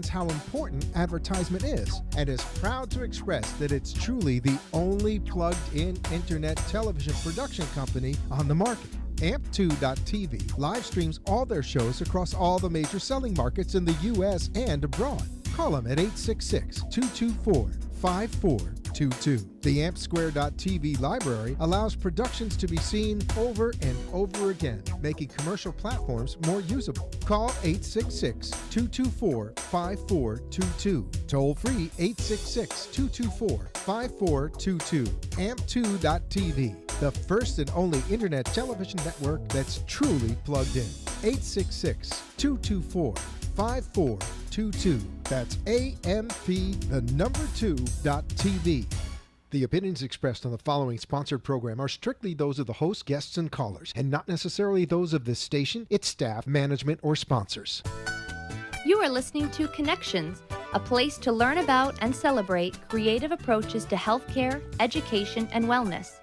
how important advertisement is and is proud to express that it's truly the only plugged-in internet television production company on the market. AMP2.tv live streams all their shows across all the major selling markets in the U.S. and abroad. Call them at 866-224-5422. The AmpSquare.tv library allows productions to be seen over and over again, making commercial platforms more usable. Call 866-224-5422. Toll free 866-224-5422. AMP2.tv, the first and only internet television network that's truly plugged in. 866-224-5422. That's AMP2.tv. The opinions expressed on the following sponsored program are strictly those of the host, guests, and callers, and not necessarily those of this station, its staff, management, or sponsors. You are listening to Connections, a place to learn about and celebrate creative approaches to healthcare, education, and wellness.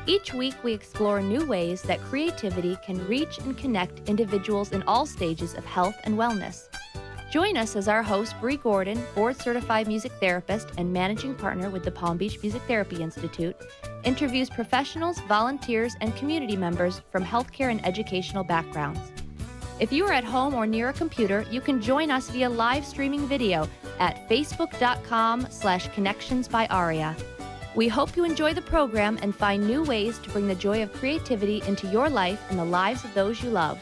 Each week, we explore new ways that creativity can reach and connect individuals in all stages of health and wellness. Join us as our host, Bree Gordon, board-certified music therapist and managing partner with the Palm Beach Music Therapy Institute, interviews professionals, volunteers, and community members from healthcare and educational backgrounds. If you are at home or near a computer, you can join us via live streaming video at facebook.com/connections by Aria. We hope you enjoy the program and find new ways to bring the joy of creativity into your life and the lives of those you love.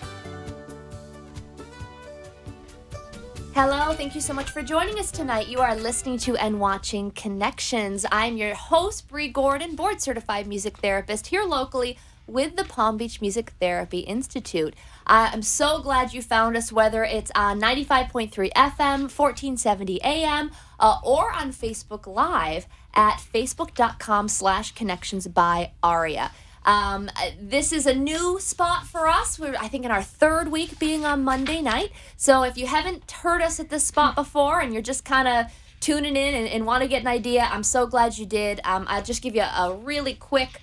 Hello, thank you so much for joining us tonight. You are listening to and watching Connections. I'm your host, Bree Gordon, board-certified music therapist here locally with the Palm Beach Music Therapy Institute. I'm so glad you found us, whether it's on 95.3 FM, 1470 AM, or on Facebook Live at facebook.com/connections by Aria. This is a new spot for us. We're, I think, in our third week being on Monday night. So if you haven't heard us at this spot before and you're just kind of tuning in and want to get an idea, I'm so glad you did. I'll just give you a really quick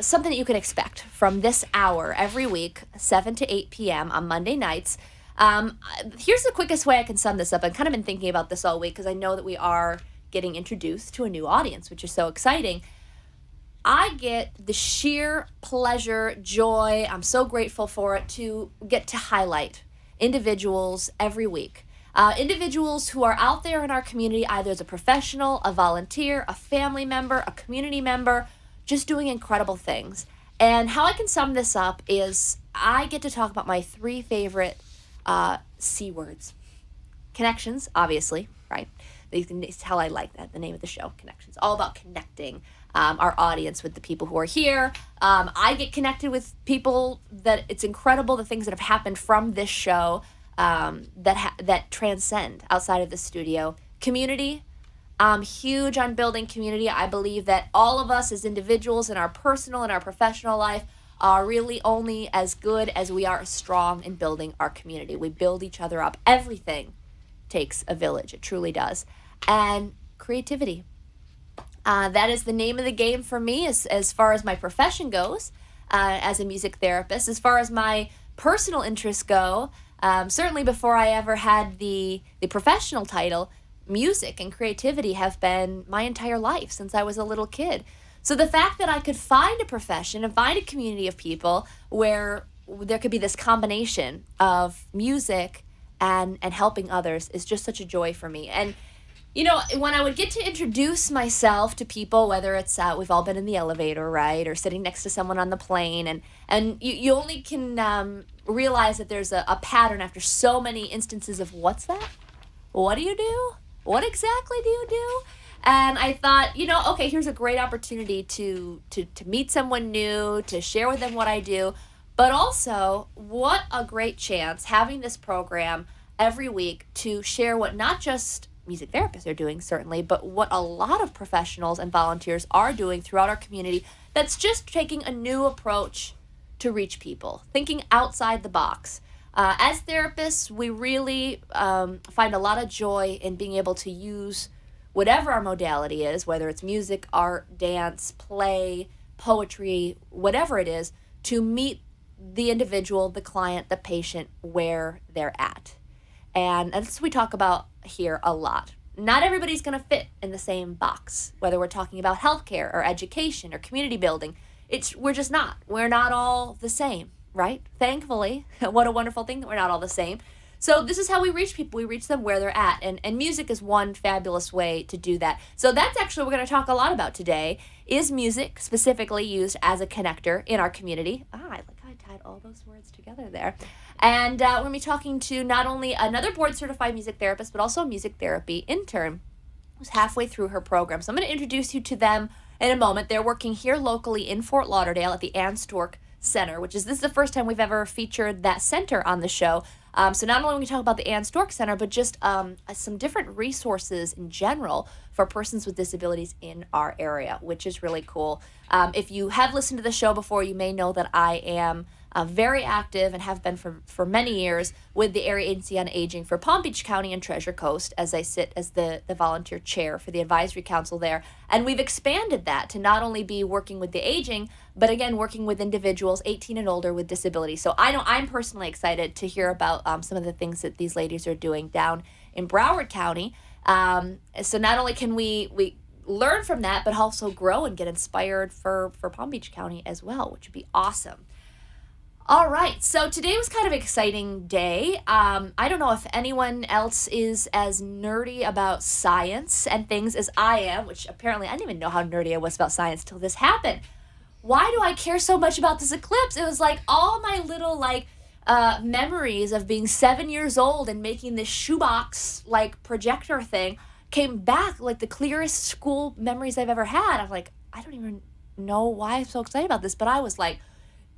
something that you can expect from this hour every week, 7 to 8 p.m. on Monday nights. Here's the quickest way I can sum this up. I've kind of been thinking about this all week because I know that we are getting introduced to a new audience, which is so exciting. I get the sheer pleasure, joy, I'm so grateful for it, to get to highlight individuals every week. Individuals who are out there in our community, either as a professional, a volunteer, a family member, a community member, just doing incredible things. And how I can sum this up is I get to talk about my three favorite C words. Connections, obviously, right? It's how I like that, the name of the show, Connections. All about connecting our audience with the people who are here. I get connected with people that it's incredible, the things that have happened from this show that transcend outside of the studio. Community. I'm huge on building community. I believe that all of us as individuals in our personal and our professional life are really only as good as we are strong in building our community. We build each other up. Everything takes a village. It truly does. And creativity. That is the name of the game for me as far as my profession goes as a music therapist. As far as my personal interests go, certainly before I ever had the professional title, music and creativity have been my entire life since I was a little kid. So the fact that I could find a profession and find a community of people where there could be this combination of music and helping others is just such a joy for me. And you know, when I would get to introduce myself to people, whether it's we've all been in the elevator, right, or sitting next to someone on the plane, and you only can realize that there's a pattern after so many instances of what's that? What do you do? What exactly do you do? And I thought, you know, okay, here's a great opportunity to meet someone new, to share with them what I do, but also what a great chance having this program every week to share what not just music therapists are doing, certainly, but what a lot of professionals and volunteers are doing throughout our community that's just taking a new approach to reach people, thinking outside the box. As therapists, we really find a lot of joy in being able to use whatever our modality is, whether it's music, art, dance, play, poetry, whatever it is, to meet the individual, the client, the patient, where they're at. And that's what we talk about here a lot. Not everybody's going to fit in the same box, whether we're talking about healthcare or education or community building. We're just not. We're not all the same, right? Thankfully, what a wonderful thing that we're not all the same. So this is how we reach people. We reach them where they're at. And music is one fabulous way to do that. So that's actually what we're going to talk a lot about today, is music specifically used as a connector in our community. I tied all those words together there. And we're going to be talking to not only another board-certified music therapist, but also a music therapy intern who's halfway through her program. So I'm going to introduce you to them in a moment. They're working here locally in Fort Lauderdale at the Ann Stork Center, this is the first time we've ever featured that center on the show. So not only when we talk about the Ann Stork Center, but just some different resources in general for persons with disabilities in our area, which is really cool. If you have listened to the show before, you may know that I am very active and have been for many years with the Area Agency on Aging for Palm Beach County and Treasure Coast, as I sit as the volunteer chair for the advisory council there. And we've expanded that to not only be working with the aging, but again, working with individuals 18 and older with disabilities. So I know I'm personally excited to hear about some of the things that these ladies are doing down in Broward County. So not only can we learn from that, but also grow and get inspired for Palm Beach County as well, which would be awesome. All right, so today was kind of an exciting day. I don't know if anyone else is as nerdy about science and things as I am, which apparently I didn't even know how nerdy I was about science till this happened. Why do I care so much about this eclipse? It was like all my little memories of being 7 years old and making this shoebox projector thing came back, like the clearest school memories I've ever had. I'm like, I don't even know why I'm so excited about this, but I was like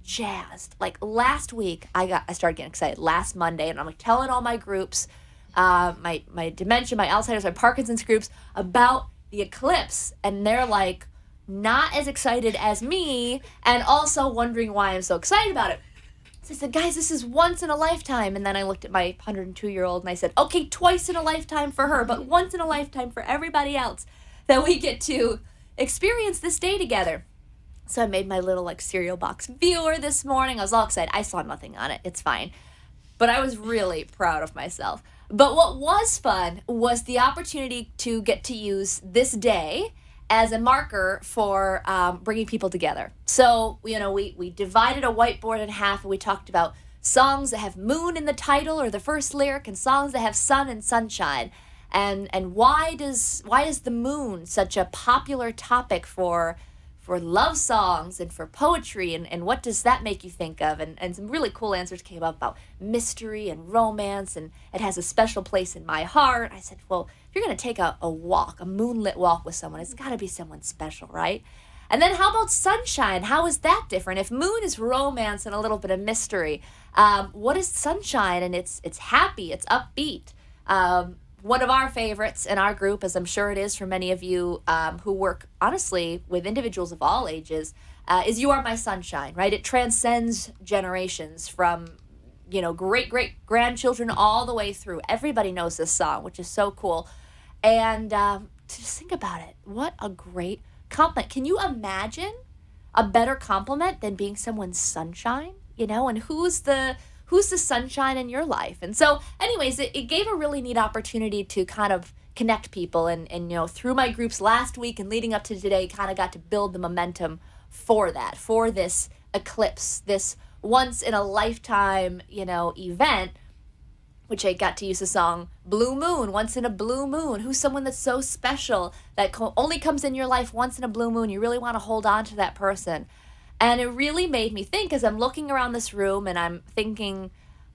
jazzed. Like last week, I started getting excited last Monday, and I'm like telling all my groups, my dementia, my Alzheimer's, my Parkinson's groups about the eclipse, and they're like not as excited as me, and also wondering why I'm so excited about it. So I said, guys, this is once in a lifetime. And then I looked at my 102-year-old and I said, okay, twice in a lifetime for her, but once in a lifetime for everybody else that we get to experience this day together. So I made my little cereal box viewer this morning. I was all excited. I saw nothing on it. It's fine. But I was really proud of myself. But what was fun was the opportunity to get to use this day as a marker for bringing people together. So, we divided a whiteboard in half, and we talked about songs that have moon in the title or the first lyric, and songs that have sun and sunshine. And why is the moon such a popular topic for love songs and for poetry, and what does that make you think of? And some really cool answers came up about mystery and romance, and it has a special place in my heart. I said, well, if you're going to take a walk, a moonlit walk with someone, it's got to be someone special, right? And then how about sunshine? How is that different? If moon is romance and a little bit of mystery, what is sunshine? And it's happy, it's upbeat. One of our favorites in our group, as I'm sure it is for many of you who work, honestly, with individuals of all ages, is You Are My Sunshine, right? It transcends generations from, great-great-grandchildren all the way through. Everybody knows this song, which is so cool. And to just think about it, what a great compliment. Can you imagine a better compliment than being someone's sunshine? And who's the sunshine in your life? And so anyways, it gave a really neat opportunity to kind of connect people, and through my groups last week and leading up to today, kind of got to build the momentum for this eclipse, this once in a lifetime event, which I got to use the song Blue Moon, Once in a Blue Moon. Who's someone that's so special that only comes in your life once in a blue moon? You really want to hold on to that person. And it really made me think, as I'm looking around this room and I'm thinking,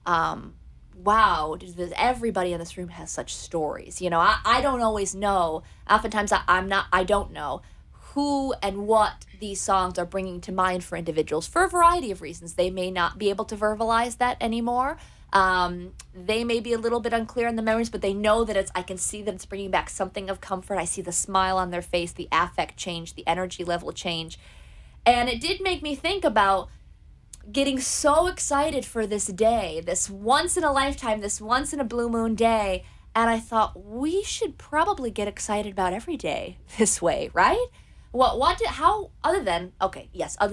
wow, everybody in this room has such stories. I don't always know. Oftentimes I don't know who and what these songs are bringing to mind for individuals for a variety of reasons. They may not be able to verbalize that anymore. They may be a little bit unclear in the memories, but they know that I can see that it's bringing back something of comfort. I see the smile on their face, the affect change, the energy level change. And it did make me think about getting so excited for this day, this once in a lifetime, this once in a blue moon day. And I thought, we should probably get excited about every day this way, right? Other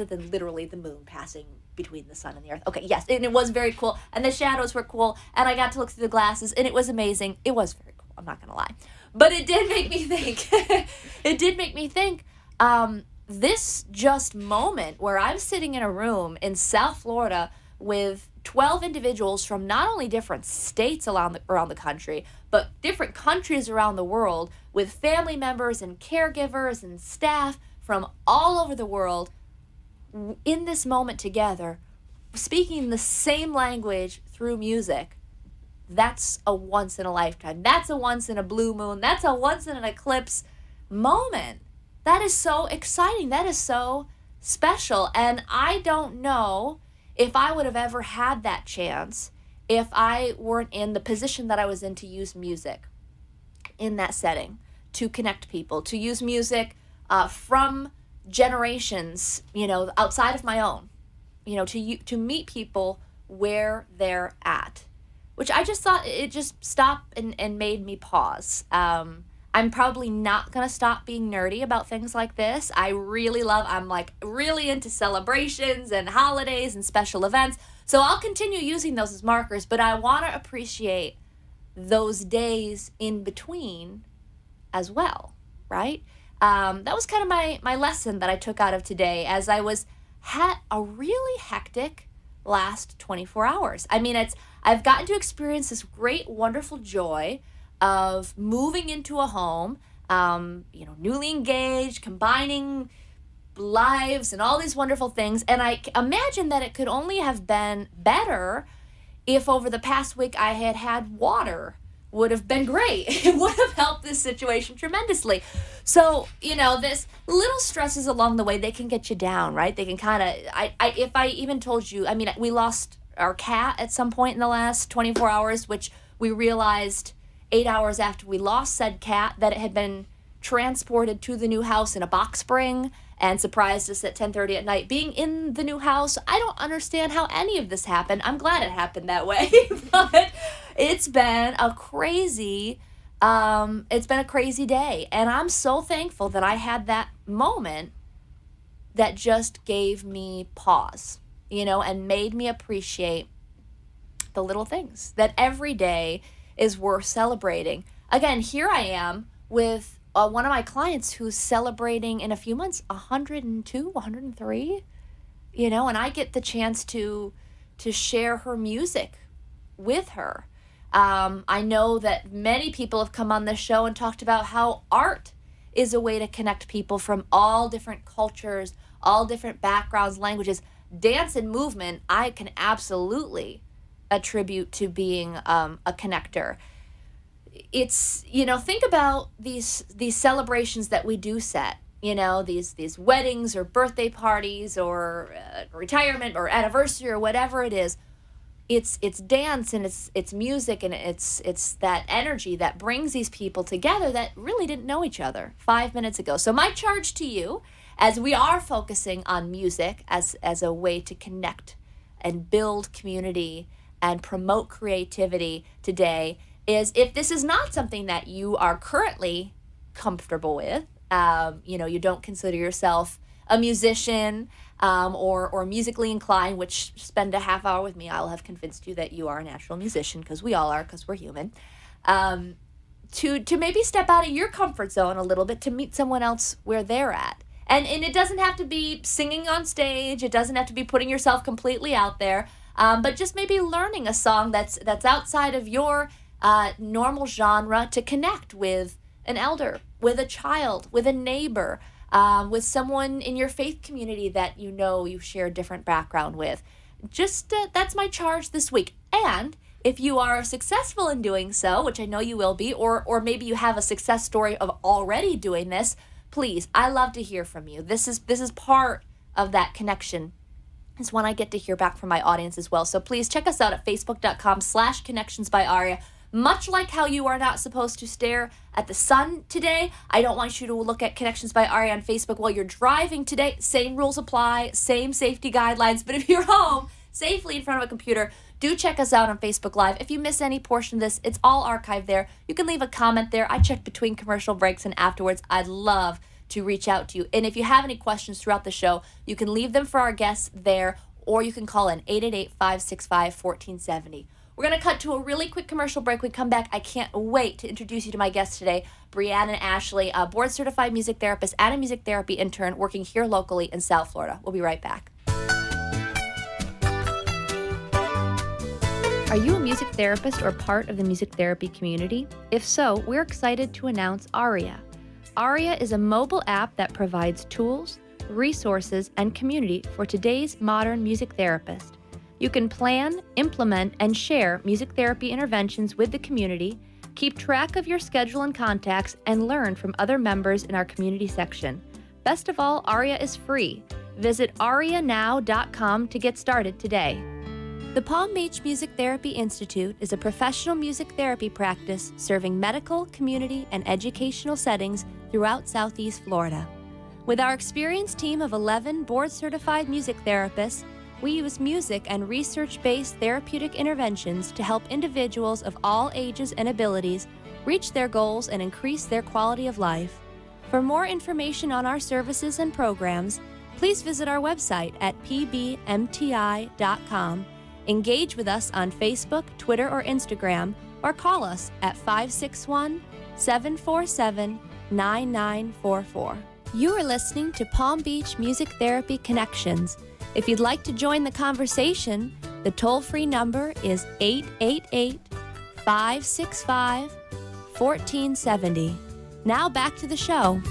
than literally the moon passing between the sun and the earth. Okay, yes, and it was very cool, and the shadows were cool, and I got to look through the glasses, and it was amazing. It was very cool. I'm not gonna lie, but it did make me think. It did make me think. This just moment where I'm sitting in a room in South Florida with 12 individuals from not only different states around the country, but different countries around the world, with family members and caregivers and staff from all over the world in this moment together, speaking the same language through music. That's a once in a lifetime. That's a once in a blue moon. That's a once in an eclipse moment. That is so exciting. That is so special. And I don't know if I would have ever had that chance if I weren't in the position that I was in to use music in that setting, to connect people, to use music from generations, outside of my own, to meet people where they're at, which I just thought it just stopped and made me pause. I'm probably not going to stop being nerdy about things like this. I'm like really into celebrations and holidays and special events. So I'll continue using those as markers, but I want to appreciate those days in between as well, right? That was kind of my lesson that I took out of today, as I had a really hectic last 24 hours. I mean, I've gotten to experience this great, wonderful joy of moving into a home, newly engaged, combining lives and all these wonderful things. And I imagine that it could only have been better if over the past week I had water. Would have been great. It would have helped this situation tremendously. So, this little stresses along the way, they can get you down, right? They can kind of, if I even told you, we lost our cat at some point in the last 24 hours, which we realized 8 hours after we lost said cat that it had been transported to the new house in a box spring and surprised us at 10:30 at night being in the new house. I don't understand how any of this happened. I'm glad it happened that way. But it's been a crazy day. And I'm so thankful that I had that moment that just gave me pause, and made me appreciate the little things, that every day is worth celebrating. Again, here I am with one of my clients who's celebrating in a few months 102, 103, and I get the chance to share her music with her. I know that many people have come on this show and talked about how art is a way to connect people from all different cultures, all different backgrounds, languages. Dance and movement, I can absolutely attribute to being a connector. It's, think about these celebrations that we do set, these weddings or birthday parties or retirement or anniversary or whatever it is. It's dance and it's music and it's that energy that brings these people together that really didn't know each other 5 minutes ago. So my charge to you, as we are focusing on music as a way to connect and build community and promote creativity today, is if this is not something that you are currently comfortable with, you don't consider yourself a musician or musically inclined, which spend a half hour with me, I'll have convinced you that you are a natural musician, because we all are, because we're human, to maybe step out of your comfort zone a little bit to meet someone else where they're at. And it doesn't have to be singing on stage. It doesn't have to be putting yourself completely out there, but just maybe learning a song that's outside of your normal genre to connect with an elder, with a child, with a neighbor, with someone in your faith community that you share a different background with. Just that's my charge this week. And if you are successful in doing so, which I know you will be, or maybe you have a success story of already doing this, please, I love to hear from you. This is part of that connection. Is when I get to hear back from my audience as well. So please check us out at facebook.com/connections by Aria. Much like how you are not supposed to stare at the sun today, I don't want you to look at Connections by Aria on Facebook while you're driving today. Same rules apply, same safety guidelines, but if you're home safely in front of a computer, do check us out on Facebook Live. If you miss any portion of this, it's all archived there. You can leave a comment there. I check between commercial breaks and afterwards. I'd love to reach out to you. And if you have any questions throughout the show, you can leave them for our guests there, or you can call in 888-565-1470. We're going to cut to a really quick commercial break. We come back. I can't wait to introduce you to my guests today, Brianne and Ashley, a board-certified music therapist and a music therapy intern working here locally in South Florida. We'll be right back. Are you a music therapist or part of the music therapy community? If so, we're excited to announce Aria. Aria is a mobile app that provides tools, resources, and community for today's modern music therapist. You can plan, implement, and share music therapy interventions with the community, keep track of your schedule and contacts, and learn from other members in our community section. Best of all, Aria is free. Visit arianow.com to get started today. The Palm Beach Music Therapy Institute is a professional music therapy practice serving medical, community, and educational settings throughout Southeast Florida. With our experienced team of 11 board-certified music therapists, we use music and research-based therapeutic interventions to help individuals of all ages and abilities reach their goals and increase their quality of life. For more information on our services and programs, please visit our website at pbmti.com. Engage with us on Facebook, Twitter, or Instagram, or call us at 561-747-9944. You are listening to Palm Beach Music Therapy Connections. If you'd like to join the conversation, the toll-free number is 888-565-1470. Now back to the show.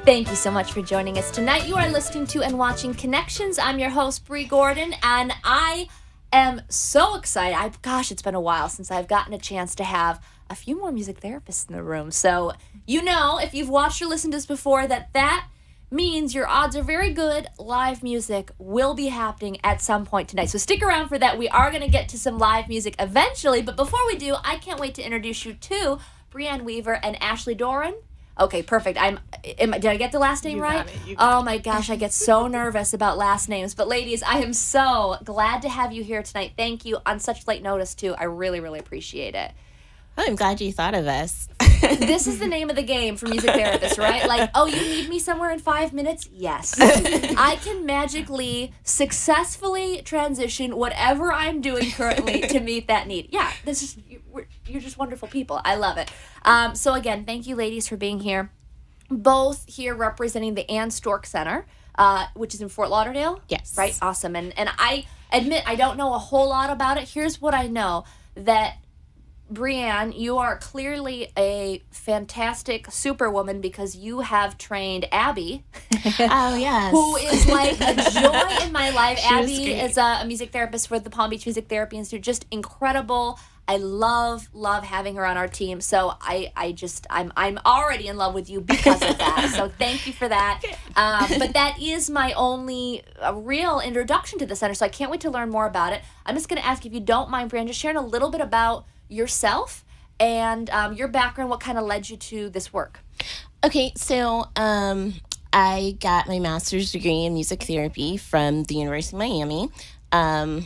Thank you so much for joining us tonight. You are listening to and watching Connections. I'm your host, Bree Gordon, and I am so excited. It's been a while since I've gotten a chance to have a few more music therapists in the room. So, if you've watched or listened to this before, that means your odds are very good. Live music will be happening at some point tonight. So stick around for that. We are going to get to some live music eventually. But before we do, I can't wait to introduce you to Brianne Weaver and Ashley Doran. Okay, perfect. Did I get the last name right? Oh my gosh, I get so nervous about last names. But ladies, I am so glad to have you here tonight. Thank you on such late notice too. I really, really appreciate it. Oh, I'm glad you thought of us. This is the name of the game for music therapists, right? Like, oh, you need me somewhere in 5 minutes? Yes. I can magically, successfully transition whatever I'm doing currently to meet that need. Yeah, you're just wonderful people. I love it. So again, thank you ladies for being here. Both here representing the Ann Stork Center, which is in Fort Lauderdale. Yes. Right? Awesome. And I admit I don't know a whole lot about it. Here's what I know, that Brianne, you are clearly a fantastic superwoman because you have trained Abby. Oh, yes. Who is like a joy in my life. Abby is a music therapist for the Palm Beach Music Therapy Institute. Just incredible. I love having her on our team. So I'm already in love with you because of that. So thank you for that. But that is my only real introduction to the center. So I can't wait to learn more about it. I'm just going to ask, if you don't mind, Brianne, just sharing a little bit about yourself and your background, what kind of led you to this work. Okay, so I got my master's degree in music therapy from the University of Miami. I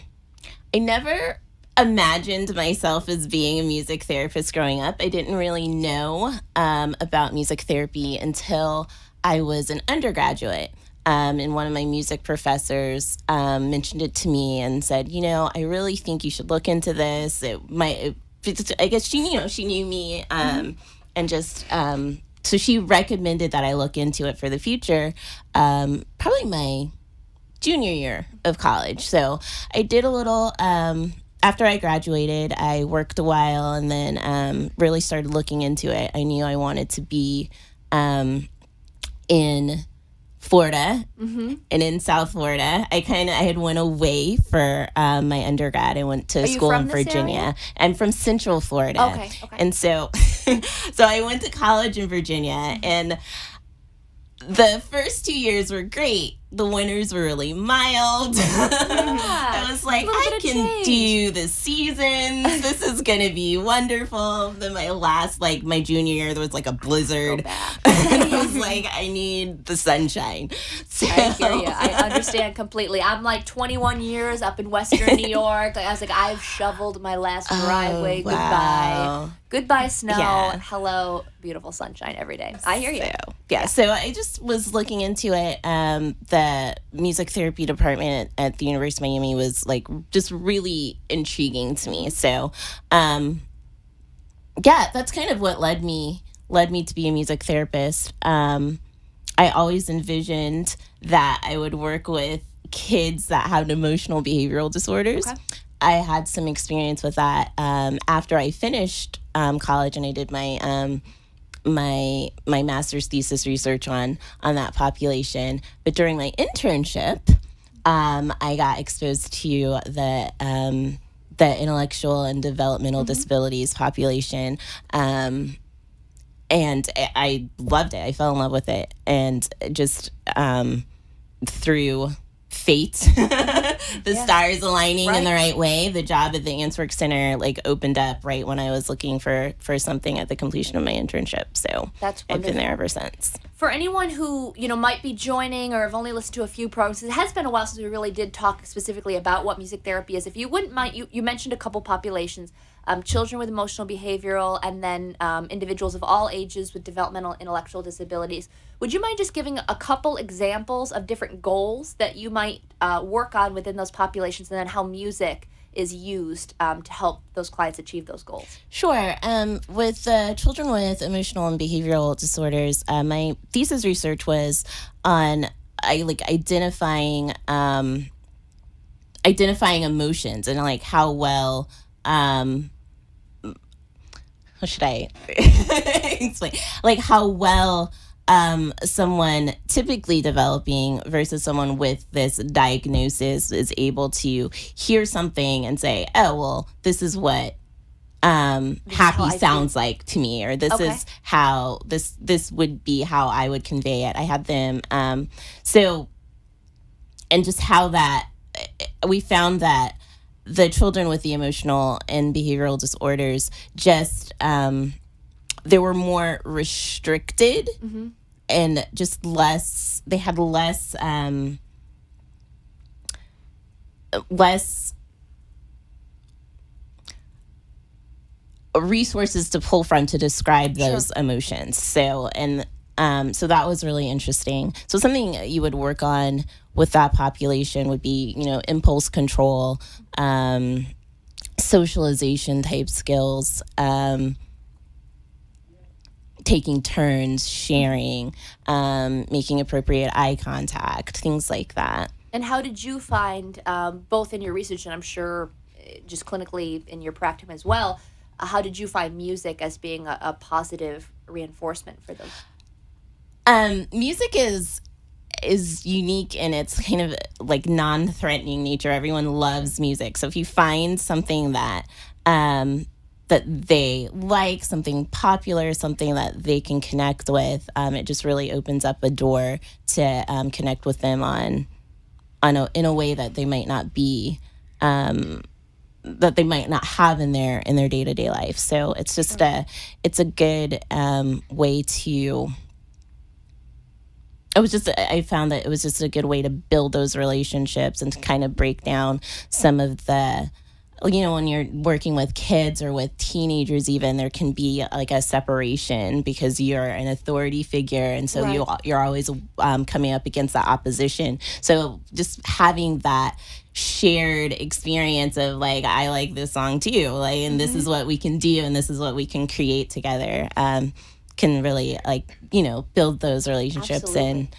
never imagined myself as being a music therapist growing up. I didn't really know about music therapy until I was an undergraduate. And one of my music professors mentioned it to me and said, I really think you should look into this. I guess she knew me, and just so she recommended that I look into it for the future. Probably my junior year of college. So I did a little. After I graduated, I worked a while and then really started looking into it. I knew I wanted to be in Florida, and in South Florida. I had went away for my undergrad. I went to school in Virginia. Area? I'm from Central Florida. Okay. And so I went to college in Virginia, and the first 2 years were great. The winters were really mild. I was like, I can do the seasons. This is going to be wonderful. Then my junior year, there was like a blizzard. And I was like, I need the sunshine. So, I hear you. I understand completely. I'm like 21 years up in Western New York. I was like, I've shoveled my last driveway. Wow. Goodbye snow. Yeah. Hello, beautiful sunshine every day. I hear you. So, Yeah, so I just was looking into it. The music therapy department at the University of Miami was like just really intriguing to me. So, yeah, that's kind of what led me to be a music therapist. I always envisioned that I would work with kids that had emotional behavioral disorders. Okay. I had some experience with that after I finished college, and I did my my master's thesis research on that population. But during my internship, I got exposed to the intellectual and developmental disabilities population. And I loved it. I fell in love with it. And just through fate, the stars aligning in the right way, the job at the Answerk Center like opened up right when I was looking for something at the completion of my internship. So That's I've been wonderful. there ever since. For anyone who, might be joining or have only listened to a few programs, it has been a while since we really did talk specifically about what music therapy is. If you wouldn't mind, you mentioned a couple populations, children with emotional behavioral, and then individuals of all ages with developmental intellectual disabilities. Would you mind just giving a couple examples of different goals that you might work on within those populations, and then how music is used to help those clients achieve those goals? Sure. With children with emotional and behavioral disorders, my thesis research was on identifying emotions and like how well. How should I explain? Like how well someone typically developing versus someone with this diagnosis is able to hear something and say, oh, well, this is what happy sounds like to me, or this is how this would be how I would convey it. I had them and just how that we found that the children with the emotional and behavioral disorders just they were more restricted and just less, they had less resources to pull from to describe those emotions. So so that was really interesting. So something you would work on with that population would be, impulse control, socialization type skills, taking turns, sharing, making appropriate eye contact, things like that. And how did you find, both in your research and I'm sure just clinically in your practice as well, how did you find music as being a positive reinforcement for them? Music is unique in its kind of like non-threatening nature. Everyone loves music. So if you find something that that they like, something popular, something that they can connect with, it just really opens up a door to connect with them in a way that they might not be that they might not have in their day-to-day life. So it's just it's a good way to. I found that it was just a good way to build those relationships and to kind of break down some of the, when you're working with kids or with teenagers even, there can be like a separation because you're an authority figure. And so you're always coming up against that opposition. So just having that shared experience of like, I like this song too, like, and this is what we can do and this is what we can create together. Can really build those relationships and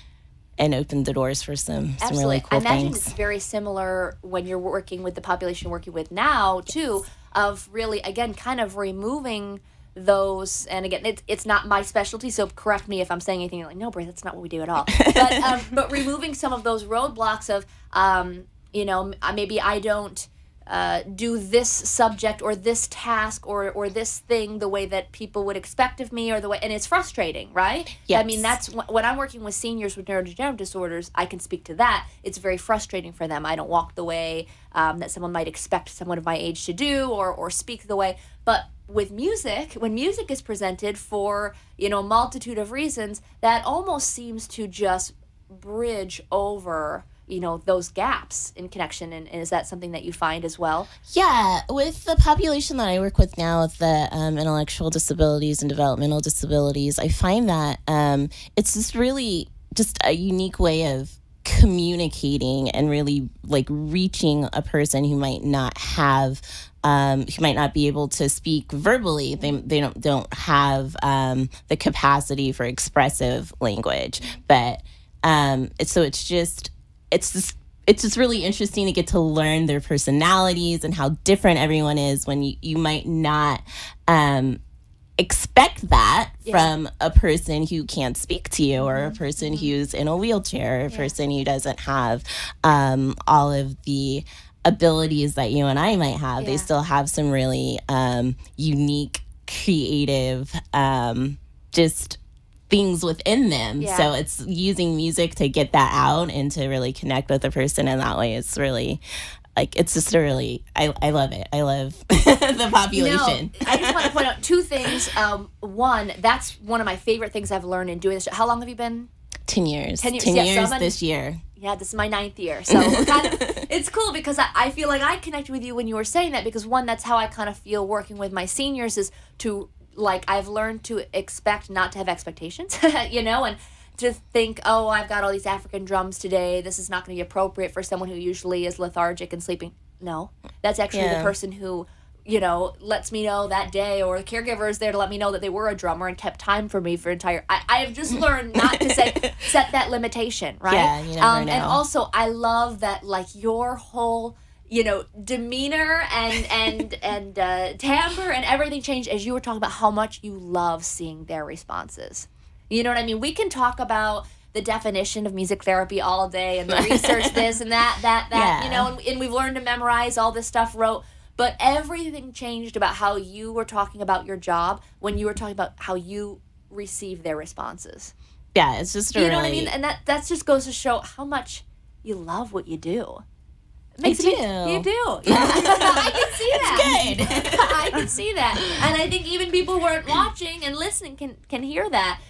open the doors for some really cool I imagine things. It's very similar when you're working with the population you're working with now too, of really again kind of removing those, and again it's not my specialty, so correct me if I'm saying anything like no, Bray, that's not what we do at all. But removing some of those roadblocks of maybe I don't do this subject or this task or this thing the way that people would expect of me, or the way, and it's frustrating, right? Yes. I mean, that's when I'm working with seniors with neurodegenerative disorders, I can speak to that. It's very frustrating for them. I don't walk the way that someone might expect someone of my age to do, or speak the way. But with music, when music is presented for a multitude of reasons, that almost seems to just bridge over those gaps in connection, and is that something that you find as well? Yeah, with the population that I work with now, with the intellectual disabilities and developmental disabilities, I find that it's just really just a unique way of communicating and really like reaching a person who might not have who might not be able to speak verbally. They don't have the capacity for expressive language, but it's just really interesting to get to learn their personalities and how different everyone is when you might not expect that from a person who can't speak to you, or a person who's in a wheelchair, or a person who doesn't have all of the abilities that you and I might have. They still have some really unique, creative, just things within them. So it's using music to get that out and to really connect with the person in that way. It's really it's just a really, I love it. I love the population. I just want to point out two things. One, that's one of my favorite things I've learned in doing this. How long have you been? 10 years. 10 years. 10 years so this year. Yeah, this is my 9th year. So it's cool because I feel like I connected with you when you were saying that, because one, that's how I kind of feel working with my seniors, is to, I've learned to expect not to have expectations, and to think, oh, I've got all these African drums today. This is not going to be appropriate for someone who usually is lethargic and sleeping. No, that's actually the person who, lets me know that day, or the caregiver is there to let me know that they were a drummer and kept time for me for entire. I have just learned not to set that limitation, right? Yeah, you never know. And also, I love that, your whole, demeanor and timbre and everything changed as you were talking about how much you love seeing their responses. You know what I mean? We can talk about the definition of music therapy all day and the research this and that, and we've learned to memorize all this stuff, but everything changed about how you were talking about your job when you were talking about how you receive their responses. Yeah, it's just you know what I mean? And that just goes to show how much you love what you do. I do. You do. Yeah. I can see that. It's good. I can see that. And I think even people who aren't watching and listening can hear that.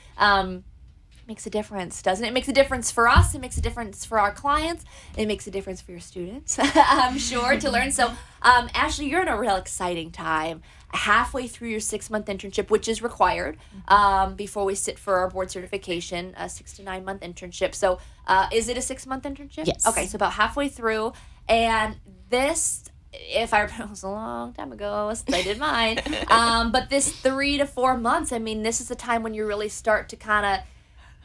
Makes a difference, doesn't it? It makes a difference for us. It makes a difference for our clients. It makes a difference for your students, I'm sure, to learn. So, Ashley, you're in a real exciting time. Halfway through your 6-month internship, which is required before we sit for our board certification, a 6 to 9 month internship. So, is it a 6-month internship? Yes. Okay, so about halfway through. And this, if I remember, it was a long time ago since I did mine. But this 3 to 4 months, this is the time when you really start to kind of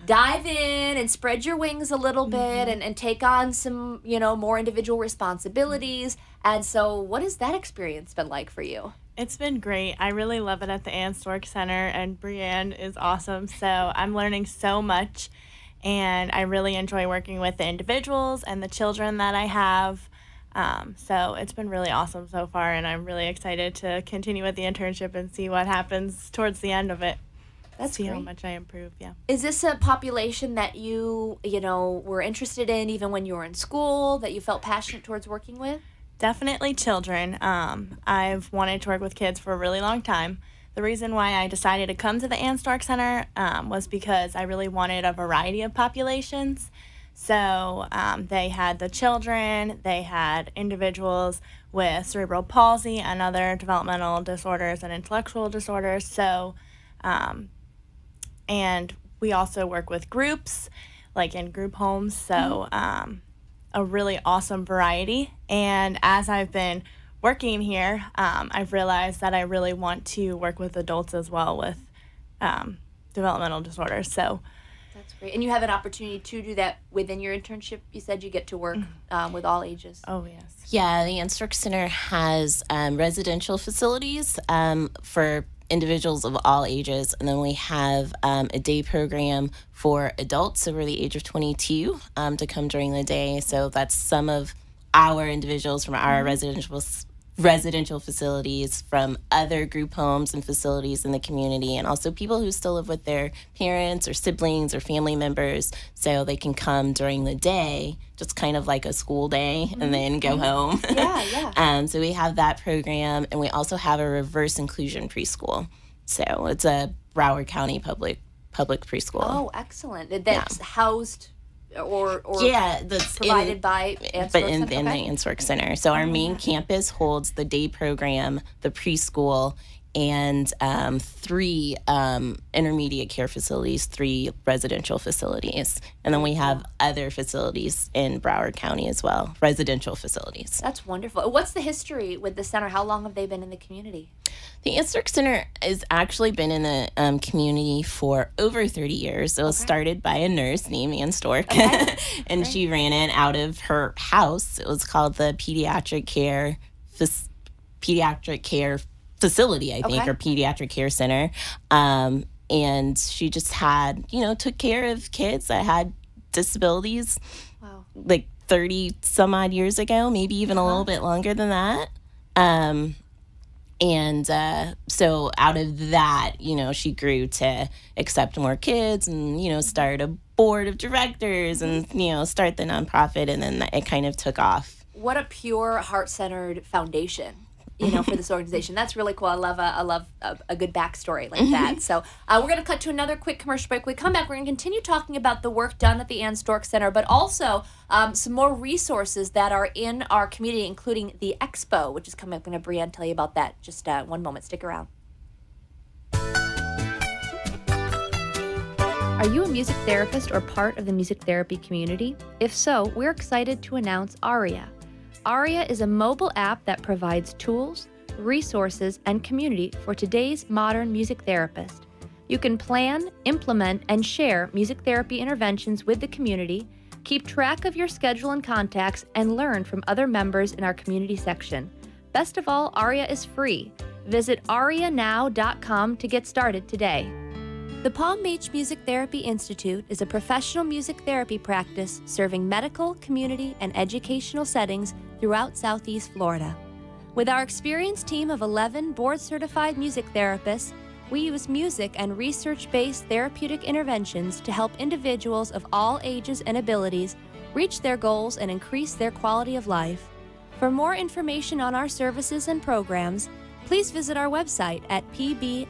dive in and spread your wings a little bit and take on some, more individual responsibilities. And so what has that experience been like for you? It's been great. I really love it at the Ann Stork Center, and Brienne is awesome. So I'm learning so much, and I really enjoy working with the individuals and the children that I have. So it's been really awesome so far, and I'm really excited to continue with the internship and see what happens towards the end of it. That's see great. How much I improve, yeah. Is this a population that you were interested in even when you were in school, that you felt passionate towards working with? Definitely children. I've wanted to work with kids for a really long time. The reason why I decided to come to the Ann Stork Center was because I really wanted a variety of populations. So they had the children, they had individuals with cerebral palsy and other developmental disorders and intellectual disorders. So, and we also work with groups, like in group homes. So a really awesome variety. And as I've been working here, I've realized that I really want to work with adults as well with developmental disorders. So that's great. And you have an opportunity to do that within your internship. You said you get to work with all ages. Oh, yes. Yeah, the Ann Stork Center has residential facilities for individuals of all ages. And then we have a day program for adults over the age of 22 to come during the day. So that's some of our individuals from our residential facilities, from other group homes and facilities in the community, and also people who still live with their parents or siblings or family members, so they can come during the day, just kind of like a school day, and then go home. Yeah. So we have that program, and we also have a reverse inclusion preschool. So it's a Broward County public preschool. Oh, excellent. That's housed or Yeah, that's provided by Anstork but in Center? the Okay. Anstork Center. So our main campus holds the day program, the preschool, and 3 intermediate care facilities, 3 residential facilities. And then we have other facilities in Broward County as well, residential facilities. That's wonderful. What's the history with the center? How long have they been in the community? The Anstork Center has actually been in the community for over 30 years. It was started by a nurse named Ann Stork, and she ran it out of her house. It was called the Pediatric Care Facility, I think, or Pediatric Care Center. And she just had, took care of kids that had disabilities. Wow. Like 30 some odd years ago, maybe even a little bit longer than that. And so out of that, she grew to accept more kids and, start a board of directors and, start the nonprofit. And then it kind of took off. What a pure heart-centered foundation, for this organization. That's really cool. I love a good backstory like that. So we're going to cut to another quick commercial break. When we come back, we're going to continue talking about the work done at the Ann Stork Center, but also some more resources that are in our community, including the Expo, which is coming up. I'm going to Brianne tell you about that just one moment. Stick around. Are you a music therapist or part of the music therapy community? If so, we're excited to announce Aria. Aria is a mobile app that provides tools, resources, and community for today's modern music therapist. You can plan, implement, and share music therapy interventions with the community, keep track of your schedule and contacts, and learn from other members in our community section. Best of all, Aria is free. Visit arianow.com to get started today. The Palm Beach Music Therapy Institute is a professional music therapy practice serving medical, community, and educational settings throughout Southeast Florida. With our experienced team of 11 board-certified music therapists, we use music and research-based therapeutic interventions to help individuals of all ages and abilities reach their goals and increase their quality of life. For more information on our services and programs, please visit our website at pbmti.com.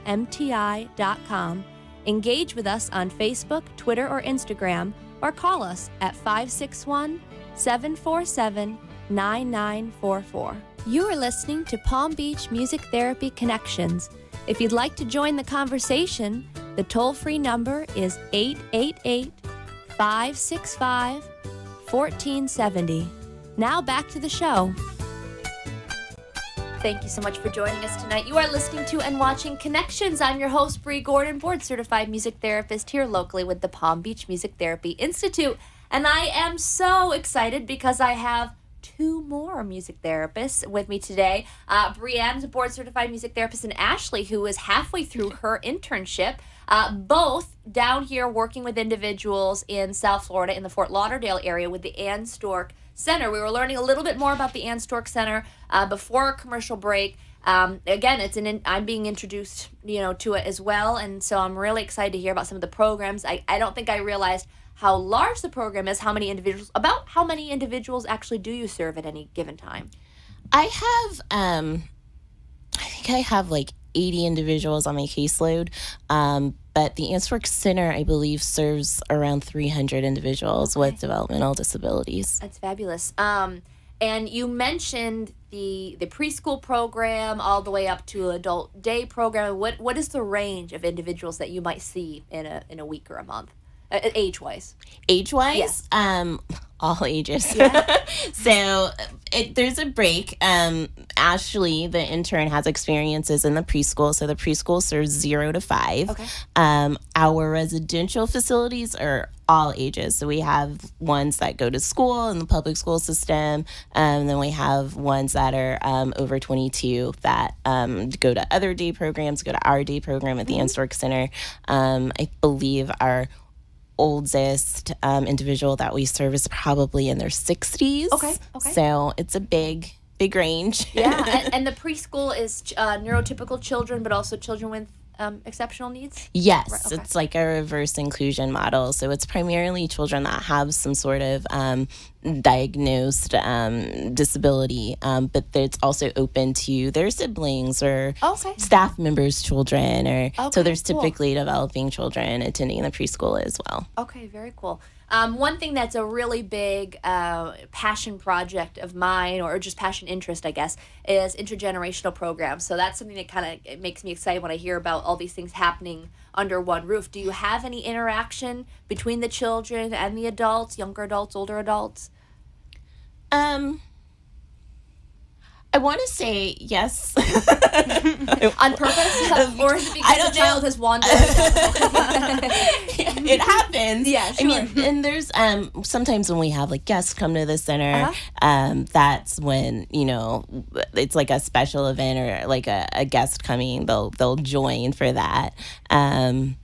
Engage with us on Facebook, Twitter, or Instagram, or call us at 561-747-9944. You are listening to Palm Beach Music Therapy Connections. If you'd like to join the conversation, the toll-free number is 888-565-1470. Now back to the show. Thank you so much for joining us tonight. You are listening to and watching Connections. I'm your host, Bree Gordon, board-certified music therapist here locally with the Palm Beach Music Therapy Institute. And I am so excited because I have 2 more music therapists with me today. Brianne is a board-certified music therapist, and Ashley, who is halfway through her internship, both down here working with individuals in South Florida in the Fort Lauderdale area with the Ann Stork Center. We were learning a little bit more about the Ann Stork Center before our commercial break. Again, I'm being introduced, to it as well, and so I'm really excited to hear about some of the programs. I don't think I realized how large the program is. How many individuals actually do you serve at any given time? I think I have like 80 individuals on my caseload. But the Ann Stork Center, I believe, serves around 300 individuals with developmental disabilities. That's fabulous. And you mentioned the preschool program all the way up to adult day program. What is the range of individuals that you might see in a week or a month, age-wise? Age-wise? Yeah. All ages. Yeah. So there's a break. Ashley, the intern, has experiences in the preschool. So the preschool serves 0 to 5. Okay. Our residential facilities are all ages. So we have ones that go to school in the public school system. And then we have ones that are over 22 that go to other day programs, go to our day program at the Ann Stork Center. I believe our oldest individual that we serve is probably in their 60s. Okay. So it's a big range. Yeah, and the preschool is neurotypical children, but also children with exceptional needs? Yes, Right, it's like a reverse inclusion model. So it's primarily children that have some sort of diagnosed disability, but it's also open to their siblings or Okay. staff members' children, or Okay, so there's cool. typically developing children attending the preschool as well. Okay, very cool. One thing that's a really big passion project of mine, or just passion interest, I guess, is intergenerational programs. So that's something that kind of makes me excited when I hear about all these things happening under one roof. Do you have any interaction between the children and the adults, younger adults, older adults? I want to say yes. On purpose? Or is it because the child has wandered? It happens. Yeah, sure. I mean, and there's sometimes when we have like guests come to the center, Uh-huh. that's when, you know, it's like a special event or like a guest coming, they'll join for that. I'm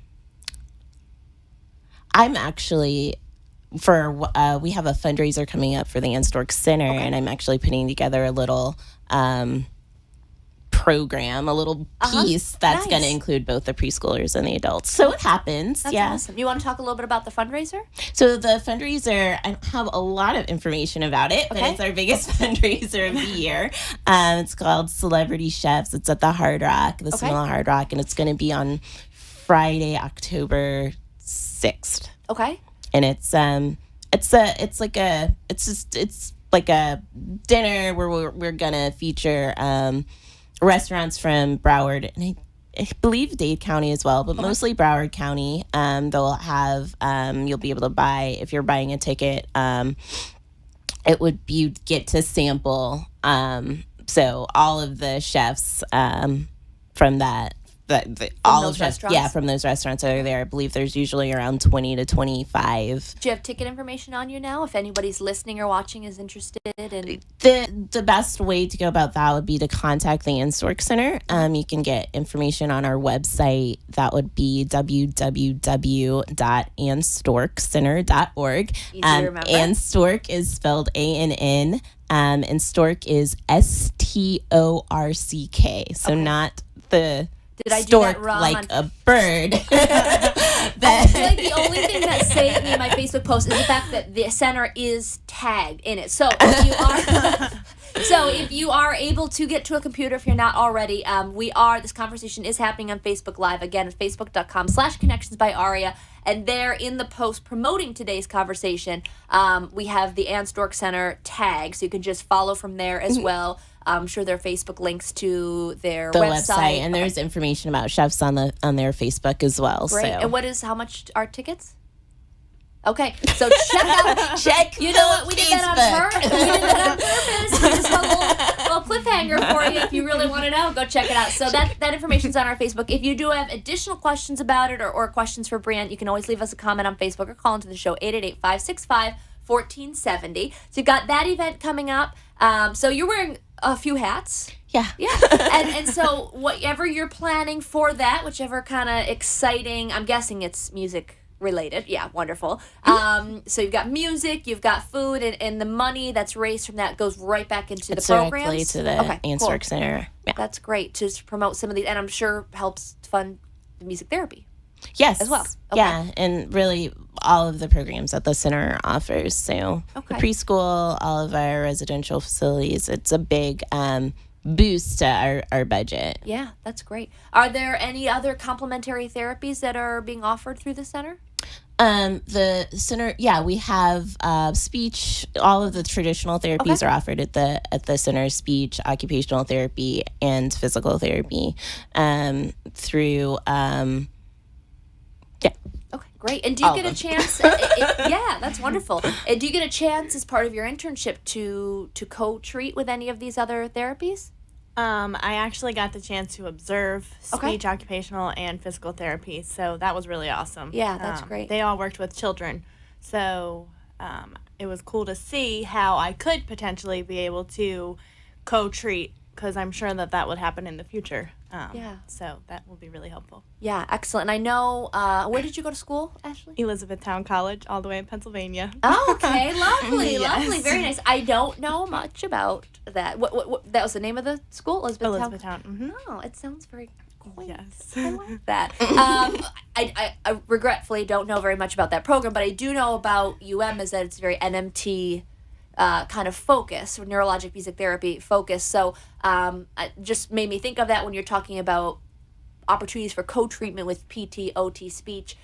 actually we have a fundraiser coming up for the Ann Stork Center, and I'm actually putting together a little program, a little piece that's going to Nice. include both the preschoolers and the adults. So it happens. That's yeah. awesome. You want to talk a little bit about the fundraiser? So the fundraiser, I don't have a lot of information about it, but Okay. it's our biggest fundraiser of the year. It's called Celebrity Chefs. It's at the Hard Rock, the Sonoma Hard Rock, and it's going to be on Friday, October 6th. Okay. And it's like a dinner where we're gonna feature restaurants from Broward and I believe Dade County as well, but mostly Broward County. They'll have you'll be able to buy, if you're buying a ticket, it would be, you'd get to sample so all of the chefs from all those of chefs, restaurants? from those restaurants that are there. I believe there's usually around 20 to 25. Do you have ticket information on you now? If anybody's listening or watching is interested in The best way to go about that would be to contact the Ann Stork Center. You can get information on our website. That would be www.annstorkcenter.org. Easy to remember. Ann Stork is spelled ANN, and Stork is STORCK. So not the Did I do stork that wrong like on- a bird. I feel like the only thing that saved me in my Facebook post is the fact that the center is tagged in it. So if you are able to get to a computer, if you're not already, this conversation is happening on Facebook Live. Again, it's facebook.com/connections by Aria. And there in the post promoting today's conversation, we have the Ann Stork Center tag. So you can just follow from there as well. I'm sure there are Facebook links to their the website. and there's information about chefs on their Facebook as well. Great. So. And how much are tickets? Okay, so check. You know what? We did that on purpose. We did that on purpose. Just a little cliffhanger for you. If you really want to know, go check it out. So that information's on our Facebook. If you do have additional questions about it or questions for Brian, you can always leave us a comment on Facebook or call into the show 888-565-1470. So you've got that event coming up. So you're wearing a few hats. Yeah. and so whatever you're planning for that, whichever kind of exciting, I'm guessing it's music related. Yeah, wonderful. So you've got music, you've got food, and the money that's raised from that goes right back into the programs. Directly to the Ann Stork Center. Yeah. That's great to promote some of these, and I'm sure helps fund the music therapy. Yes. As well. Okay. Yeah, and really all of the programs that the center offers. So the preschool, all of our residential facilities, it's a big boost to our budget. Yeah, that's great. Are there any other complementary therapies that are being offered through the center? The center, we have speech. All of the traditional therapies are offered at the center: speech, occupational therapy, and physical therapy. Through Okay, great. And do you get a chance? Yeah, that's wonderful. And do you get a chance as part of your internship to co-treat with any of these other therapies? I actually got the chance to observe speech, occupational, and physical therapy, so that was really awesome. Yeah, that's great. They all worked with children, so it was cool to see how I could potentially be able to co-treat, because I'm sure that would happen in the future. So that will be really helpful. Yeah, excellent. And I know, where did you go to school, Ashley? Elizabethtown College, all the way in Pennsylvania. Oh, okay, lovely, Yes. lovely, very nice. I don't know much about that. What that was the name of the school, Elizabethtown. Mm-hmm. Oh, it sounds very quaint. Yes. I like that. I regretfully don't know very much about that program, but I do know about UM is that it's very NMT kind of focus, or neurologic music therapy focus. So it just made me think of that when you're talking about opportunities for co-treatment with PT, OT, speech.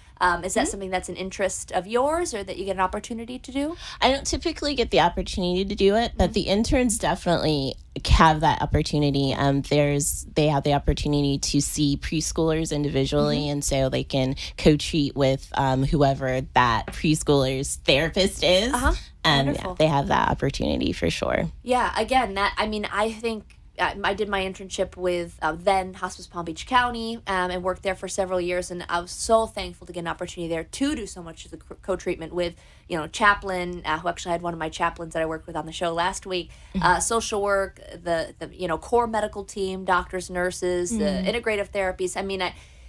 Is that something that's an interest of yours, or that you get an opportunity to do? I don't typically get the opportunity to do it, but the interns definitely have that opportunity. They have the opportunity to see preschoolers individually, and so they can co-treat with whoever that preschooler's therapist is. Wonderful. Yeah, they have that opportunity for sure. Yeah, again, I think I did my internship with then Hospice Palm Beach County, and worked there for several years, and I was so thankful to get an opportunity there to do so much of the co-treatment with, chaplain, who actually had one of my chaplains that I worked with on the show last week, social work, the core medical team, doctors, nurses, the integrative therapies. I mean,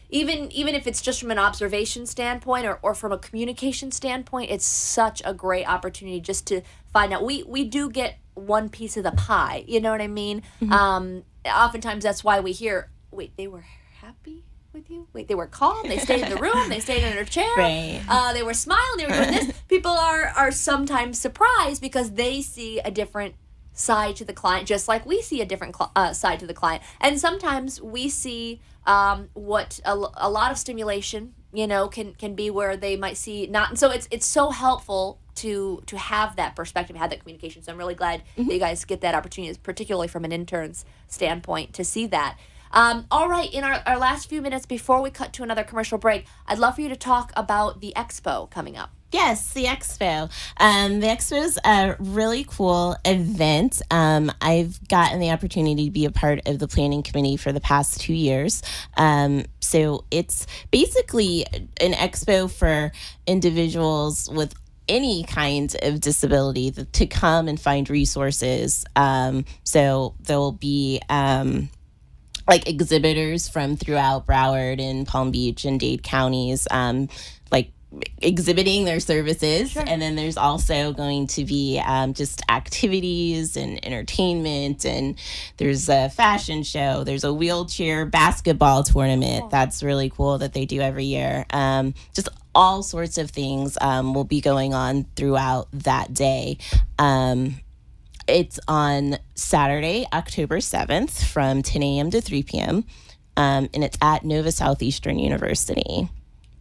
even if it's just from an observation standpoint or from a communication standpoint, it's such a great opportunity just to find out. We do get one piece of the pie, you know what I mean? Oftentimes that's why we hear, wait, they were happy with you? Wait, they were calm, they stayed in the room, they stayed in their chair, Right. they were smiling, they were doing this. People are sometimes surprised because they see a different side to the client, just like we see a different side to the client. And sometimes we see what a lot of stimulation, can be where they might see not. And so it's so helpful to have that perspective, have that communication. So I'm really glad that you guys get that opportunity, particularly from an intern's standpoint, to see that. All right, in our last few minutes before we cut to another commercial break, I'd love for you to talk about the expo coming up. Yes, the expo. The expo is a really cool event. I've gotten the opportunity to be a part of the planning committee for the past 2 years. So it's basically an expo for individuals with any kind of disability to come and find resources. So there will be like exhibitors from throughout Broward and Palm Beach and Dade counties, like exhibiting their services. Sure. And then there's also going to be just activities and entertainment, and there's a fashion show, there's a wheelchair basketball tournament. That's really cool that they do every year. Just all sorts of things will be going on throughout that day. It's on Saturday, October 7th from 10 a.m. to 3 p.m. And it's at Nova Southeastern University.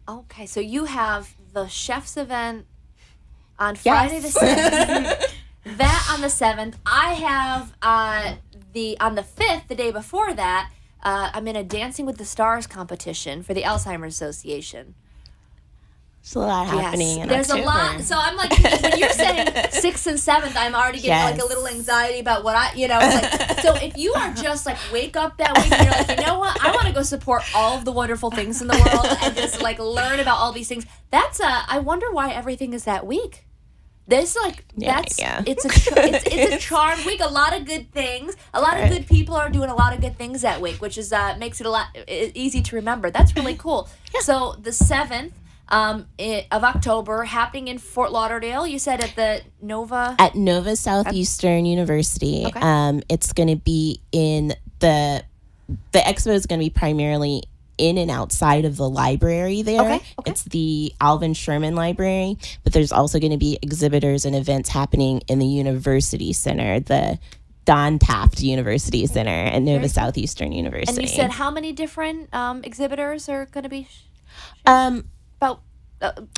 Okay, so you have the chef's event on Friday the 6th. That on the 7th. I have on the 5th, the day before that, I'm in a Dancing with the Stars competition for the Alzheimer's Association. There's a lot happening in There's October. a lot. So I'm like, when you're saying 6th and 7th, I'm already getting like a little anxiety about what so if you are just like wake up that week and you're like, you know what, I want to go support all of the wonderful things in the world and just like learn about all these things. I wonder why everything is that week. It's a charmed week. A lot of good things. A lot of good people are doing a lot of good things that week, which is makes it a lot easy to remember. That's really cool. So the 7th of October, happening in Fort Lauderdale. You said at the Nova? At Nova Southeastern University. Okay. It's going to be in the expo is going to be primarily in and outside of the library there. Okay. It's the Alvin Sherman Library, but there's also going to be exhibitors and events happening in the University Center, the Don Taft University Center at Nova Southeastern University. And you said how many different exhibitors are going to be? About,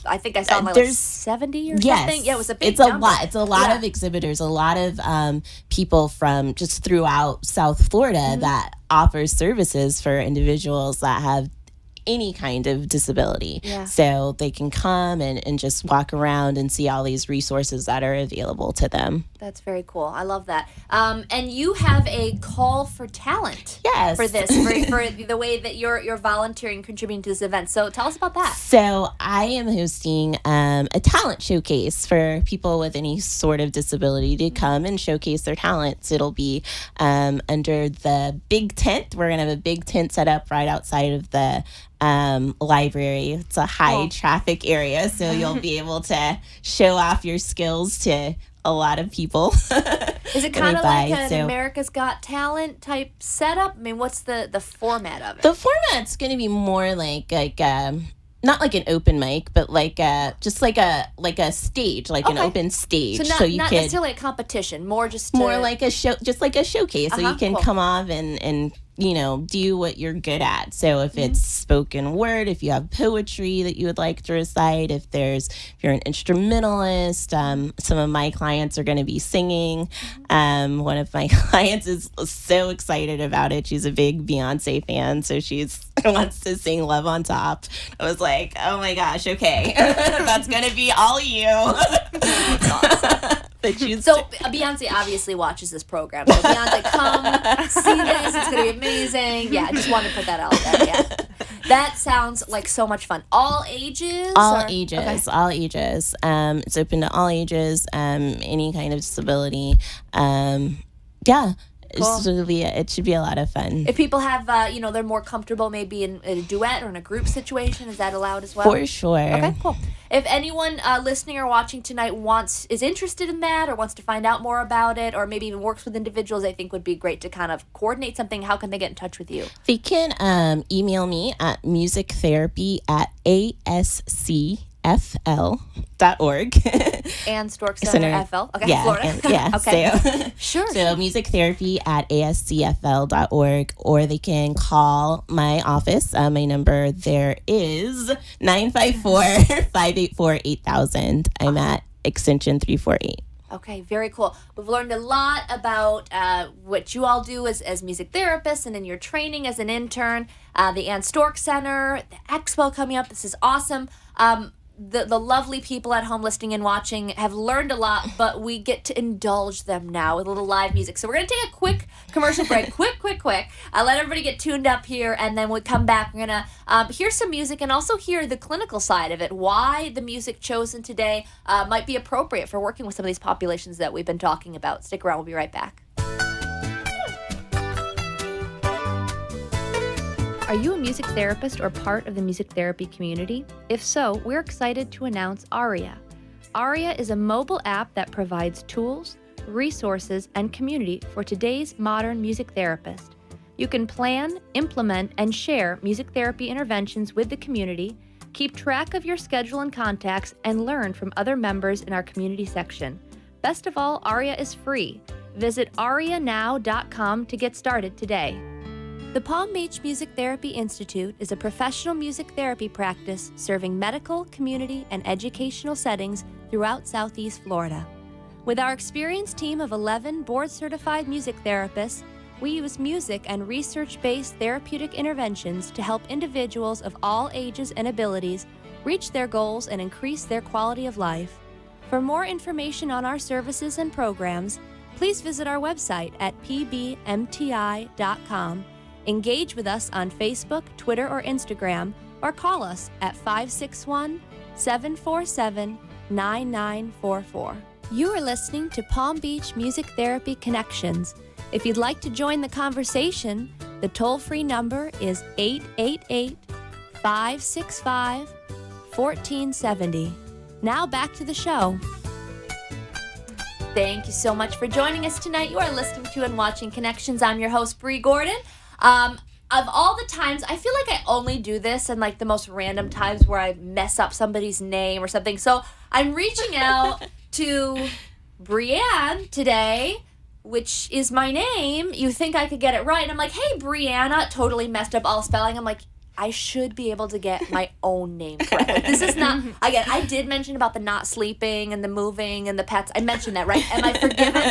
I think I saw like 70 or something. Yeah, it was a big number. Lot. It's a lot of exhibitors, a lot of people from just throughout South Florida that offers services for individuals that have any kind of disability. Yeah. So they can come and just walk around and see all these resources that are available to them. That's very cool. I love that. And you have a call for talent. Yes. For this, for the way that you're volunteering, contributing to this event. So tell us about that. So I am hosting a talent showcase for people with any sort of disability to come and showcase their talents. It'll be under the big tent. We're going to have a big tent set up right outside of the library. It's a high traffic area, so you'll be able to show off your skills to a lot of people. Is it kind of like an America's Got Talent type setup? I mean, what's the format of it? The format's going to be more like not like an open mic, but like just like a stage, like an Okay. open stage, So you not could necessarily a competition, more just more like a show, just like a showcase, so you can cool. come off and do what you're good at. So if it's spoken word, if you have poetry that you would like to recite, if you're an instrumentalist, some of my clients are going to be singing. One of my clients is so excited about it. She's a big Beyonce fan, so she's wants to sing Love on Top. I was like, oh my gosh, okay. That's going to be all you. But she's So Beyonce obviously watches this program. So Beyonce, come see this. It's gonna be amazing. Yeah, I just wanted to put that out there. Yeah, that sounds like so much fun. All ages. all or- ages, Okay. all ages. It's open to all ages. Any kind of disability. Yeah. Cool. It should be a lot of fun. If people have, they're more comfortable maybe in a duet or in a group situation, is that allowed as well? For sure. Okay, cool. If anyone listening or watching tonight is interested in that or wants to find out more about it or maybe even works with individuals, I think would be great to kind of coordinate something. How can they get in touch with you? They can email me at musictherapy@ascfl.org. And Stork Center FL. Okay, yeah, Florida. yeah. Okay. So, Sure. So musictherapy@ascfl.org, or they can call my office. My number there is 954-584-8000. I'm at extension 348. Okay, very cool. We've learned a lot about what you all do as music therapists and in your training as an intern, the Ann Stork Center, the expo coming up. This is awesome. The lovely people at home listening and watching have learned a lot, but we get to indulge them now with a little live music. So we're going to take a quick commercial break. quick. Let everybody get tuned up here, and then we'll come back. We're going to hear some music and also hear the clinical side of it, why the music chosen today might be appropriate for working with some of these populations that we've been talking about. Stick around. We'll be right back. Are you a music therapist or part of the music therapy community? If so, we're excited to announce Aria. Aria is a mobile app that provides tools, resources, and community for today's modern music therapist. You can plan, implement, and share music therapy interventions with the community, keep track of your schedule and contacts, and learn from other members in our community section. Best of all, Aria is free. Visit arianow.com to get started today. The Palm Beach Music Therapy Institute is a professional music therapy practice serving medical, community, and educational settings throughout Southeast Florida. With our experienced team of 11 board-certified music therapists, we use music and research-based therapeutic interventions to help individuals of all ages and abilities reach their goals and increase their quality of life. For more information on our services and programs, please visit our website at pbmti.com. Engage with us on Facebook, Twitter, or Instagram, or call us at 561-747-9944. You are listening to Palm Beach Music Therapy Connections. If you'd like to join the conversation, the toll-free number is 888-565-1470. Now back to the show. Thank you so much for joining us tonight. You are listening to and watching Connections. I'm your host, Bree Gordon. Of all the times, I feel like I only do this in like the most random times where I mess up somebody's name or something. So I'm reaching out to Brianne today, which is my name. You think I could get it right. And I'm like, hey, Brianna, totally messed up all spelling. I'm like, I should be able to get my own name correct. Like, this is not, again, I did mention about the not sleeping and the moving and the pets. I mentioned that, right? Am I forgiven?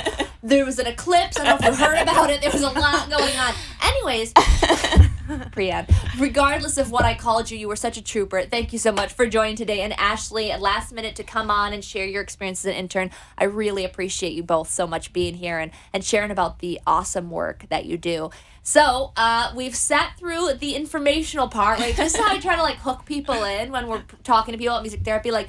There was an eclipse. I don't know if you heard about it. There was a lot going on. Anyways, Brianne, regardless of what I called you, you were such a trooper. Thank you so much for joining today. And Ashley, at last minute to come on and share your experience as an intern. I really appreciate you both so much being here and sharing about the awesome work that you do. So we've sat through the informational part, right? This is how I try to like hook people in when we're talking to people about music therapy. Like,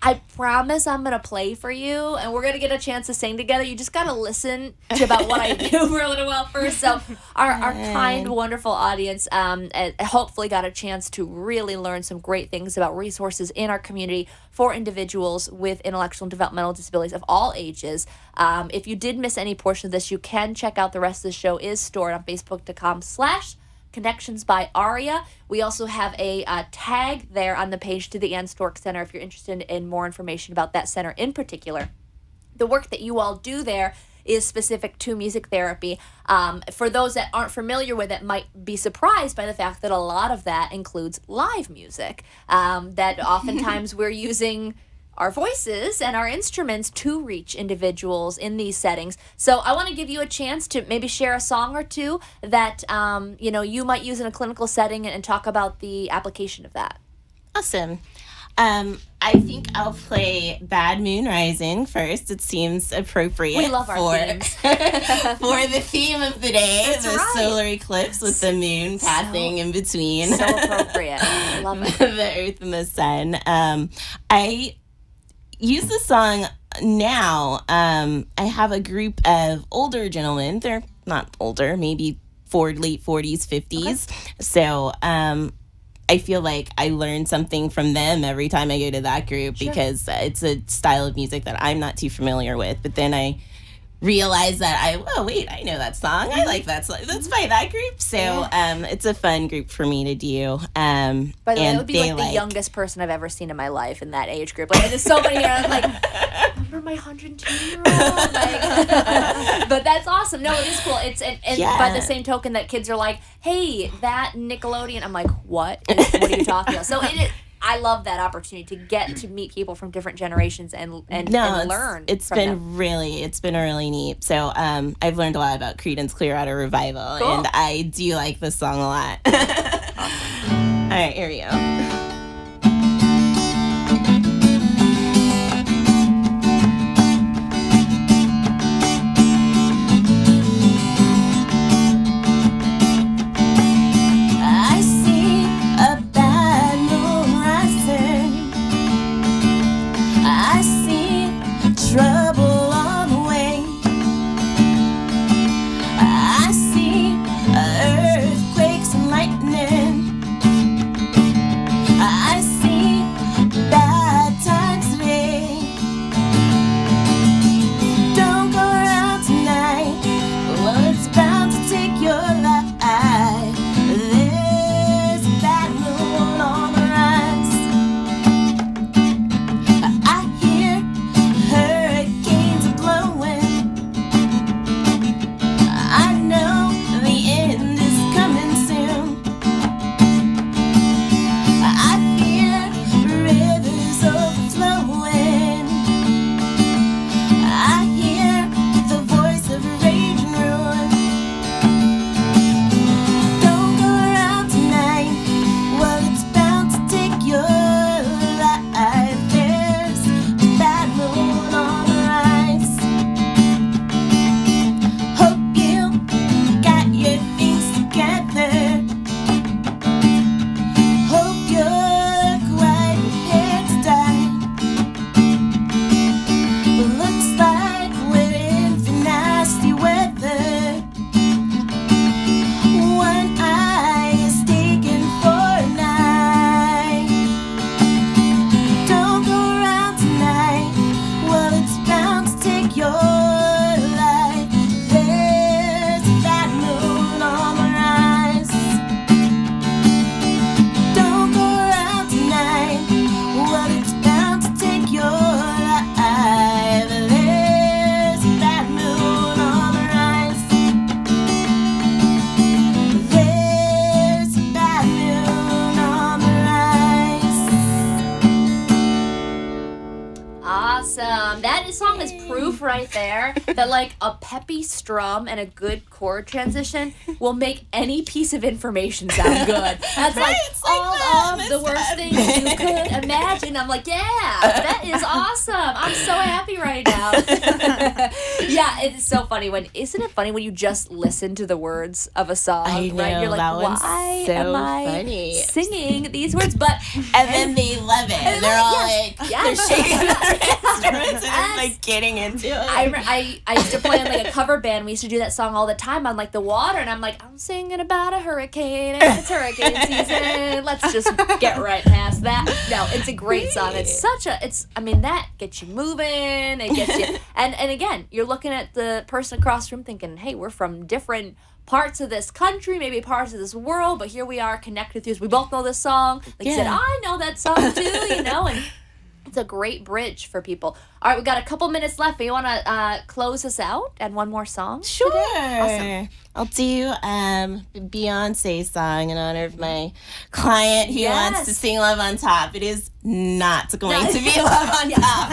I promise I'm going to play for you and we're going to get a chance to sing together. You just got to listen to about what I do for a little while first. So our kind, wonderful audience hopefully got a chance to really learn some great things about resources in our community for individuals with intellectual and developmental disabilities of all ages. If you did miss any portion of this, you can check out the rest of the show is stored on facebook.com/PBMTI Connections by Aria. We also have a tag there on the page to the Ann Stork Center if you're interested in more information about that center in particular. The work that you all do there is specific to music therapy. For those that aren't familiar with it, might be surprised by the fact that a lot of that includes live music. That oftentimes we're using our voices and our instruments to reach individuals in these settings. So I want to give you a chance to maybe share a song or two that you might use in a clinical setting and talk about the application of that. Awesome. I think I'll play Bad Moon Rising first. It seems appropriate We love our themes. for the theme of the day, That's the right. solar eclipse with the moon passing in between. So appropriate. I love it. The earth and the sun. I use this song now. I have a group of older gentlemen. They're not older, maybe late 40s, 50s. Okay. So I feel like I learn something from them every time I go to that group because it's a style of music that I'm not too familiar with. But then I realize that I know that song. I like that song. That's by that group. So it's a fun group for me to do. By the way, it would be like the youngest person I've ever seen in my life in that age group. Like, there's somebody here, I'm like, remember my 102-year-old? Like, but that's awesome. No, it is cool. It's and by the same token that kids are like, hey, that Nickelodeon. I'm like, what are you talking about? So it is. I love that opportunity to get to meet people from different generations and learn. It's been really neat. So I've learned a lot about Creedence Clearwater Revival, cool. And I do like this song a lot. Awesome. All right, here we go. Song is proof right there that like a peppy strum and a good chord transition will make any piece of information sound good. That's like all of the worst things you could imagine. I'm like, yeah, that is awesome. I'm so happy right now. Yeah, it's so funny isn't it funny when you just listen to the words of a song? I know, right? You're like, why am I singing these words? But and then they love it. And they're all like, like they're shaking their instruments and like getting into it. I used to play in like a cover band. We used to do that song all the time on like the water, and I'm like, I'm singing about a hurricane, and it's hurricane season. Let's just get right past that. No, it's a great song. That gets you moving. It gets you, and again, you're looking at the person across the room thinking, hey, we're from different parts of this country, maybe parts of this world, but here we are connected through. We both know this song. Like you said, I know that song too, and it's a great bridge for people. All right, we got a couple minutes left. You want to close us out and one more song? Sure. Awesome. I'll do Beyonce's song in honor of my client who wants to sing Love on Top. It is not going to be Love on Top.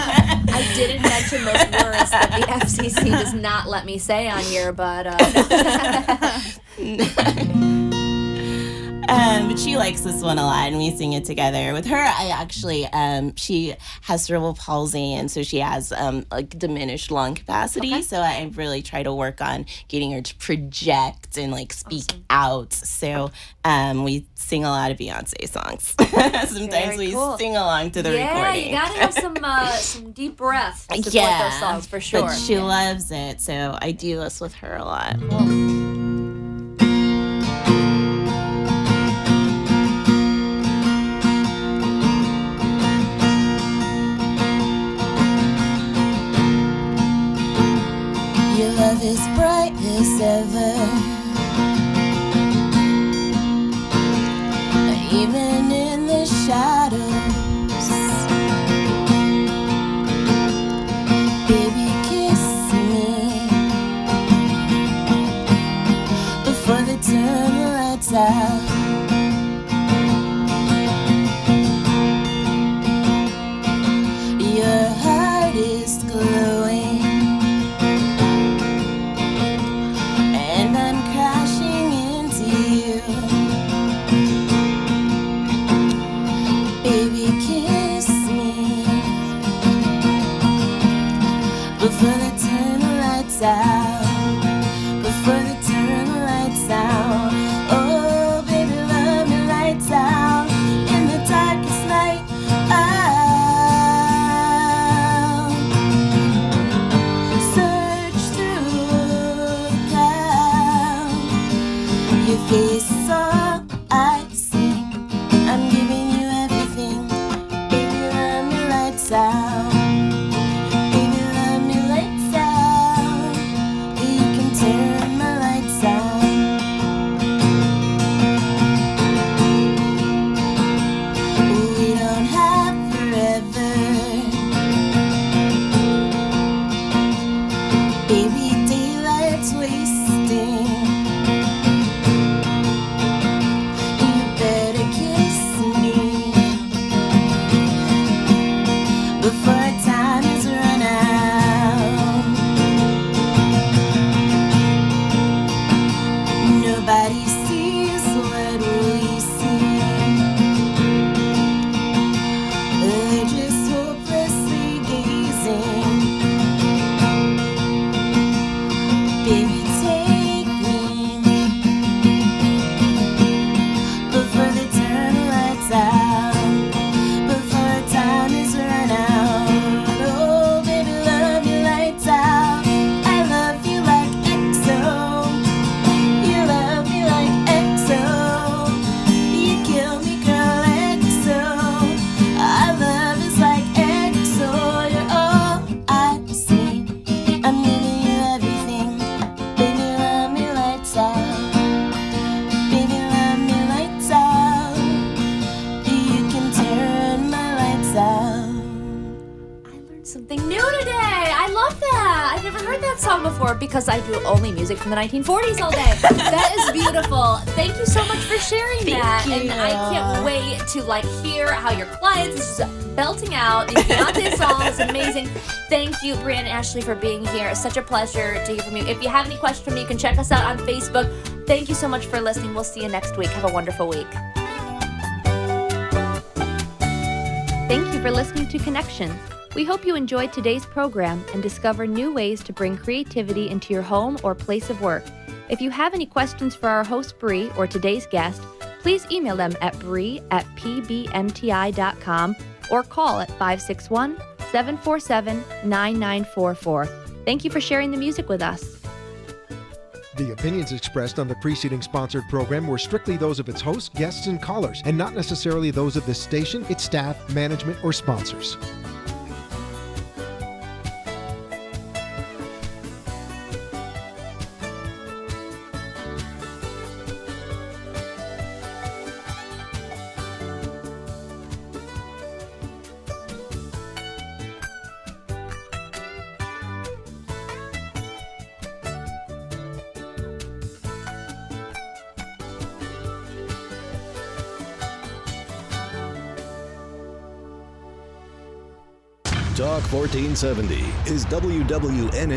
I didn't mention those words that the FCC does not let me say on here, but... But she likes this one a lot, and we sing it together. With her, I actually, she has cerebral palsy, and so she has like diminished lung capacity. Okay. So I really try to work on getting her to project and like speak out. So we sing a lot of Beyonce songs. Sometimes we sing along to the recording. Yeah, you gotta have some deep breaths to support those songs for sure. But she loves it, so I do this with her a lot. Cool. Love is bright as ever, even in the shadows. Baby, kiss me before they turn the lights out. Your heart is glowing, before they turn the lights out, before they turn the lights out. Oh, baby, love me lights out in the darkest night. I'll search through the crowd. Your face is all I see. I'm giving you everything. Baby, love me lights out. Because I do only music from the 1940s all day. That is beautiful. Thank you so much for sharing that. Thank you. And I can't wait to hear how your clients is just belting out these Beyonce songs. It's amazing. Thank you, Brianna and Ashley, for being here. It's such a pleasure to hear from you. If you have any questions for me, you can check us out on Facebook. Thank you so much for listening. We'll see you next week. Have a wonderful week. Thank you for listening to Connections. We hope you enjoyed today's program and discover new ways to bring creativity into your home or place of work. If you have any questions for our host, Bree, or today's guest, please email them at brie@pbmti.com or call at 561-747-9944. Thank you for sharing the music with us. The opinions expressed on the preceding sponsored program were strictly those of its hosts, guests, and callers, and not necessarily those of this station, its staff, management, or sponsors. Talk 1470 is WWN.